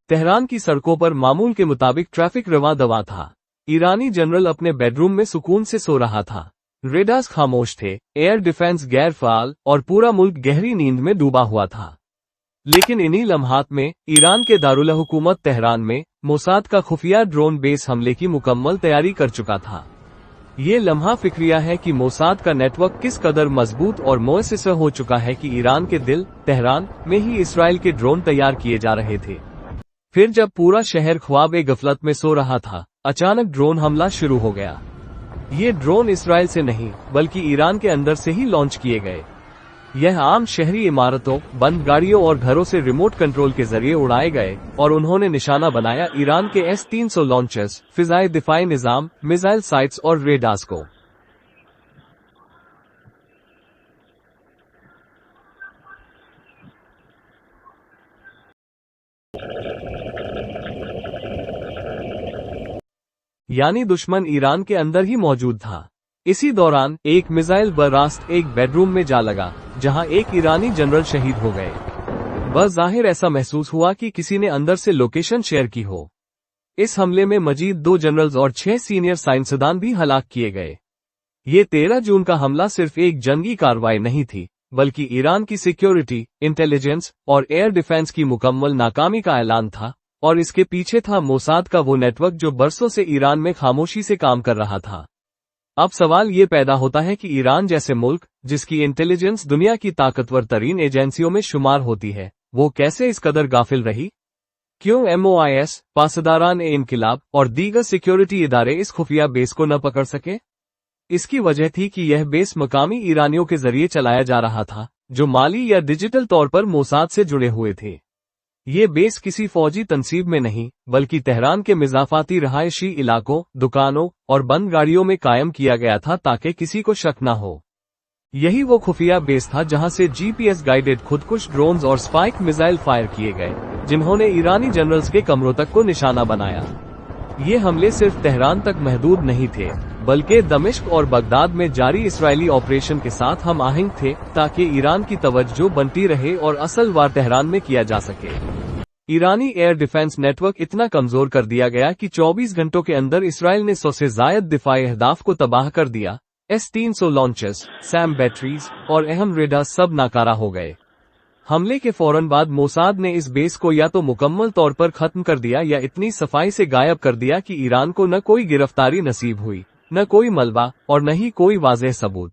Tehran की सड़कों पर मामूल के मुताबिक ट्रैफिक रवां दवा था। ईरानी जनरल अपने बेडरूम में सुकून से सो रहा था। रेडार्स खामोश थे, एयर डिफेंस गैर फाल और पूरा मुल्क गहरी नींद में डूबा हुआ था। लेकिन इन्हीं लम्हात में ईरान के दारुल हुकूमत तेहरान में मोसाद का खुफिया ड्रोन बेस हमले की मुकम्मल तैयारी कर चुका था। ये लम्हा फिक्रिया है कि मोसाद का नेटवर्क किस कदर मजबूत और मुअस्सिस हो चुका है कि ईरान के दिल तेहरान में ही इसराइल के ड्रोन तैयार किए जा रहे थे। फिर जब पूरा शहर ख्वाब-ए-गफलत में सो रहा था, अचानक ड्रोन हमला शुरू हो गया। ये ड्रोन इसराइल से नहीं बल्कि ईरान के अंदर से ही लॉन्च किए गए। यह आम शहरी इमारतों, बंद गाड़ियों और घरों से रिमोट कंट्रोल के जरिए उड़ाए गए और उन्होंने निशाना बनाया ईरान के S-300 लॉन्चर्स, फिजाई दिफाई निजाम, मिसाइल साइट्स और रेडार्स को। यानी दुश्मन ईरान के अंदर ही मौजूद था। इसी दौरान एक मिसाइल बरास्त एक बेडरूम में जा लगा, जहां एक ईरानी जनरल शहीद हो गए। बज़ाहिर ऐसा महसूस हुआ कि किसी ने अंदर से लोकेशन शेयर की हो। इस हमले में मजीद 2 जनरल्स और 6 सीनियर साइंसदान भी हलाक किए गए। ये 13 जून का हमला सिर्फ एक जंगी कार्रवाई नहीं थी, बल्कि ईरान की सिक्योरिटी, इंटेलिजेंस और एयर डिफेंस की मुकम्मल नाकामी का ऐलान था। और इसके पीछे था मोसाद का वो नेटवर्क जो बरसों से ईरान में खामोशी से काम कर रहा था। अब सवाल ये पैदा होता है कि ईरान जैसे मुल्क, जिसकी इंटेलिजेंस दुनिया की ताकतवर तरीन एजेंसियों में शुमार होती है, वो कैसे इस कदर गाफिल रही? क्यों MOIS, पासदारान-ए-इनकिलाब और दीगर सिक्योरिटी इदारे इस खुफिया बेस को न पकड़ सके? इसकी वजह थी कि यह बेस मकामी ईरानियों के जरिए चलाया जा रहा था, जो माली या डिजिटल तौर पर मोसाद से जुड़े हुए थे। ये बेस किसी फौजी तंसीब में नहीं, बल्कि तेहरान के मिज़ाफाती रहायशी इलाकों, दुकानों और बंद गाड़ियों में कायम किया गया था ताकि किसी को शक न हो। यही वो खुफिया बेस था जहां से GPS गाइडेड खुदकुश ड्रोन्स और स्पाइक मिसाइल फायर किए गए, जिन्होंने ईरानी जनरल्स के कमरों तक को निशाना बनाया। ये हमले सिर्फ तेहरान तक महदूद नहीं थे, बल्कि दमिश्क और बगदाद में जारी इसराइली ऑपरेशन के साथ हम आहंग थे, ताकि ईरान की तवज्जो बनती रहे और असल वार तेहरान में किया जा सके। ईरानी एयर डिफेंस नेटवर्क इतना कमजोर कर दिया गया कि 24 घंटों के अंदर इसराइल ने 100 से जायद दिफाई अहदाफ को तबाह कर दिया। S-300 लॉन्चर्स, सैम बैटरीज और अहम रेडार सब नाकारा हो गए। हमले के फौरन बाद मोसाद ने इस बेस को या तो मुकम्मल तौर पर खत्म कर दिया या इतनी सफाई से गायब कर दिया कि ईरान को न कोई गिरफ्तारी नसीब हुई, न कोई मलबा और न ही कोई वाज़ेह सबूत।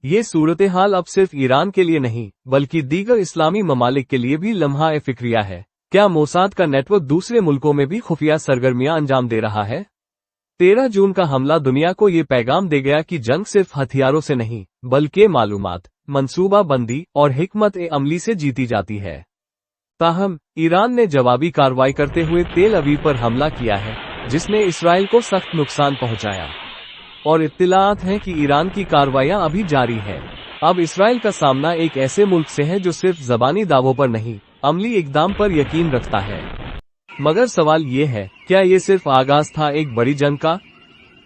ये सूरत हाल अब सिर्फ ईरान के लिए नहीं, बल्कि दीगर इस्लामी ममालिक के लिए भी लम्हा-ए-फिक्रिया है। क्या मोसाद का नेटवर्क दूसरे मुल्कों में भी खुफिया सरगर्मियां अंजाम दे रहा है? 13 जून का हमला दुनिया को ये पैगाम दे गया कि जंग सिर्फ हथियारों से नहीं, बल्कि मालूमात, मंसूबा बंदी और हिकमत-ए-अमली से जीती जाती है। ताहम, ईरान ने जवाबी कार्रवाई करते हुए तेल अवीव पर हमला किया है, जिसने इसराइल को सख्त नुकसान पहुंचाया। और इत्तिलात हैं कि ईरान की कार्रवाइयां अभी जारी है। अब इसराइल का सामना एक ऐसे मुल्क से है जो सिर्फ जबानी दावों पर नहीं, अमली इकदाम पर यकीन रखता है। मगर सवाल ये है, क्या ये सिर्फ आगाज था एक बड़ी जंग का?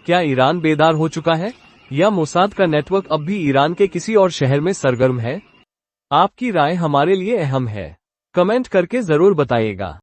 क्या ईरान बेदार हो चुका है, या मोसाद का नेटवर्क अब भी ईरान के किसी और शहर में सरगर्म है? आपकी राय हमारे लिए अहम है। कमेंट करके जरूर बताइएगा।